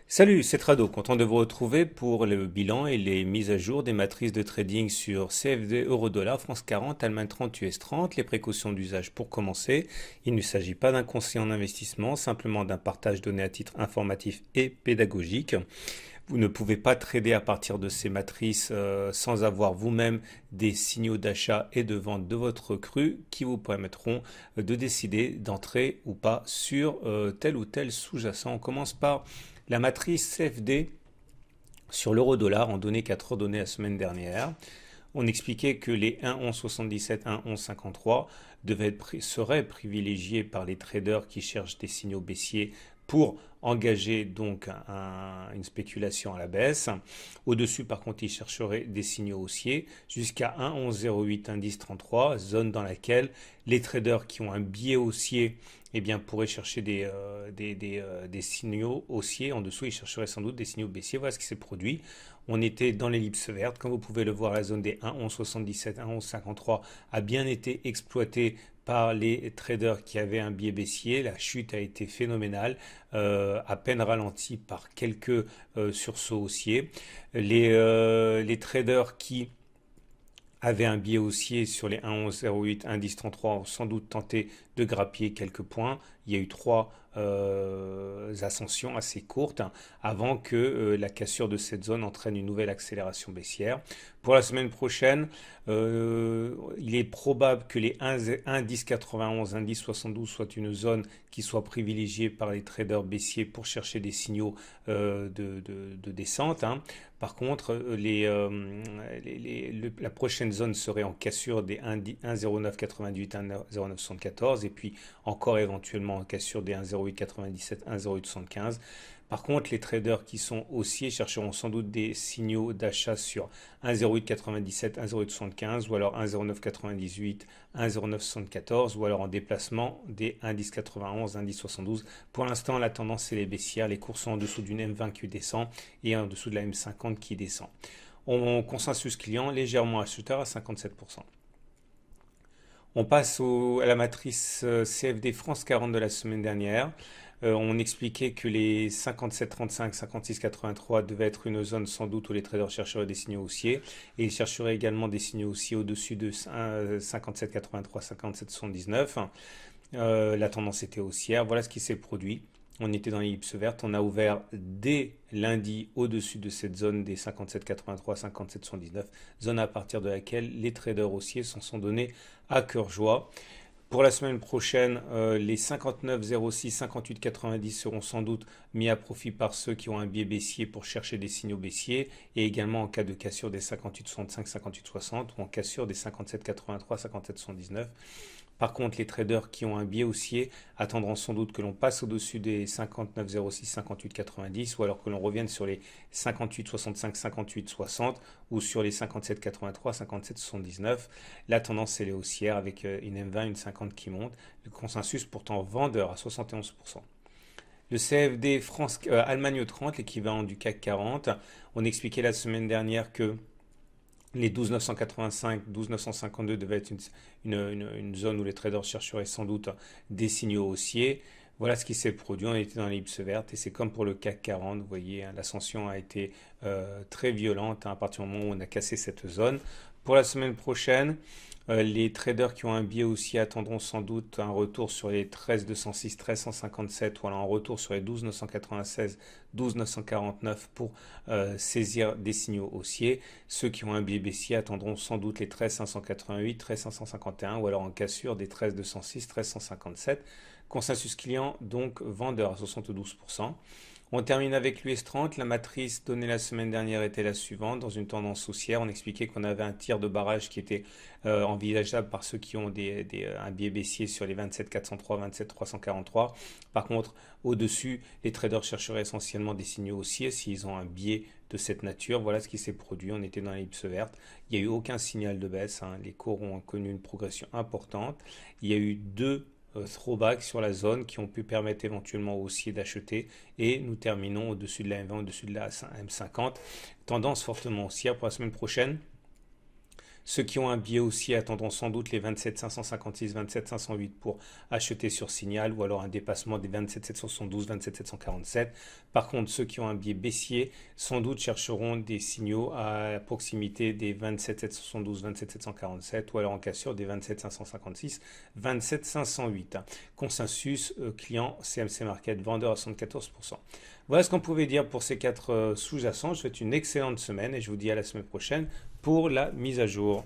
Salut, c'est Trado, content de vous retrouver pour le bilan et les mises à jour des matrices de trading sur CFD euro-dollar, France 40, Allemagne 30, US 30, les précautions d'usage pour commencer. Il ne s'agit pas d'un conseil en investissement, simplement d'un partage donné à titre informatif et pédagogique. Vous ne pouvez pas trader à partir de ces matrices sans avoir vous-même des signaux d'achat et de vente de votre cru qui vous permettront de décider d'entrer ou pas sur tel ou tel sous-jacent. On commence par la matrice CFD sur l'euro-dollar en données 4 ordonnées la semaine dernière. On expliquait que les 1,1177, 1,1153 seraient privilégiés par les traders qui cherchent des signaux baissiers pour engager donc une spéculation à la baisse. Au-dessus, par contre, ils chercheraient des signaux haussiers jusqu'à 1,1108, 1,1033, zone dans laquelle les traders qui ont un biais haussier eh bien, pourraient chercher des signaux haussiers. En dessous, ils chercheraient sans doute des signaux baissiers. Voilà ce qui s'est produit. On était dans l'ellipse verte. Comme vous pouvez le voir, la zone des 1,1177, 1,1153 a bien été exploitée par les traders qui avaient un biais baissier. La chute a été phénoménale, à peine ralentie par quelques sursauts haussiers. Les traders qui avaient un biais haussier sur les 1,1108, 1,1033 ont sans doute tenté de grappiller quelques points. Il y a eu trois ascensions assez courtes avant que la cassure de cette zone entraîne une nouvelle accélération baissière. Pour la semaine prochaine, il est probable que les 1,1091, 1,1072 soient une zone qui soit privilégiée par les traders baissiers pour chercher des signaux de descente. Par contre, la prochaine zone serait en cassure des 1,0998, 1,0974 et puis encore éventuellement en cassure des 1,0897, 1,0875. Par contre, les traders qui sont haussiers chercheront sans doute des signaux d'achat sur 1,0897, 1,0875 ou alors 1,0998, 1,0974 ou alors en déplacement des 1,1091, 1,1072. Pour l'instant, la tendance est les baissières. Les cours sont en dessous d'une M20 qui descend et en dessous de la M50 qui descend. On consensus client légèrement acheteur à 57%. On passe à la matrice CFD France 40 de la semaine dernière. On expliquait que les 57,35, 56,83 devaient être une zone sans doute où les traders chercheraient des signaux haussiers. Et ils chercheraient également des signaux haussiers au-dessus de 57,83, 57,79. La tendance était haussière. Voilà ce qui s'est produit. On était dans l'ellipse verte. On a ouvert dès lundi au-dessus de cette zone des 57,83, 57,79, zone à partir de laquelle les traders haussiers s'en sont donnés à cœur joie. Pour la semaine prochaine, les 59,06, 58,90 seront sans doute mis à profit par ceux qui ont un biais baissier pour chercher des signaux baissiers et également en cas de cassure des 58,65, 58,60 ou en cassure des 57,83, 57,79. Par contre, les traders qui ont un biais haussier attendront sans doute que l'on passe au-dessus des 59,06, 58,90 ou alors que l'on revienne sur les 58,65, 58,60 ou sur les 57,83, 57,79. La tendance elle est haussière avec une M20, une 50 qui monte. Le consensus pourtant vendeur à 71%. Le CFD France, Allemagne 30, l'équivalent du CAC 40. On expliquait la semaine dernière que les 12 985, 12 952 devaient être une zone où les traders chercheraient sans doute des signaux haussiers. Voilà ce qui s'est produit. On était dans l'ellipse verte et c'est comme pour le CAC 40. Vous voyez, l'ascension a été très violente à partir du moment où on a cassé cette zone. Pour la semaine prochaine, les traders qui ont un biais haussier attendront sans doute un retour sur les 13 206, 13 157 ou alors un retour sur les 12 996, 12 949 pour saisir des signaux haussiers. Ceux qui ont un biais baissier attendront sans doute les 13 588, 13 551 ou alors en cassure des 13 206, 13 157. Consensus client donc vendeur à 72%. On termine avec l'US 30. La matrice donnée la semaine dernière était la suivante. Dans une tendance haussière, on expliquait qu'on avait un tir de barrage qui était envisageable par ceux qui ont un biais baissier sur les 27 403, 27 343. Par contre, au-dessus, les traders chercheraient essentiellement des signaux haussiers s'ils ont un biais de cette nature. Voilà ce qui s'est produit. On était dans l'ellipse verte. Il n'y a eu aucun signal de baisse. Les cours ont connu une progression importante. Il y a eu deux throwback sur la zone qui ont pu permettre éventuellement aux haussiers d'acheter et nous terminons au-dessus de la M20, au-dessus de la M50. Tendance fortement haussière pour la semaine prochaine. Ceux qui ont un biais aussi attendront sans doute les 27 556, 27 508 pour acheter sur signal ou alors un dépassement des 27 772, 27 747. Par contre, ceux qui ont un biais baissier sans doute chercheront des signaux à proximité des 27 772, 27 747 ou alors en cassure des 27 556, 27 508. Consensus client CMC Market vendeur à 74%. Voilà ce qu'on pouvait dire pour ces quatre sous-jacents. Je vous souhaite une excellente semaine et je vous dis à la semaine prochaine pour la mise à jour.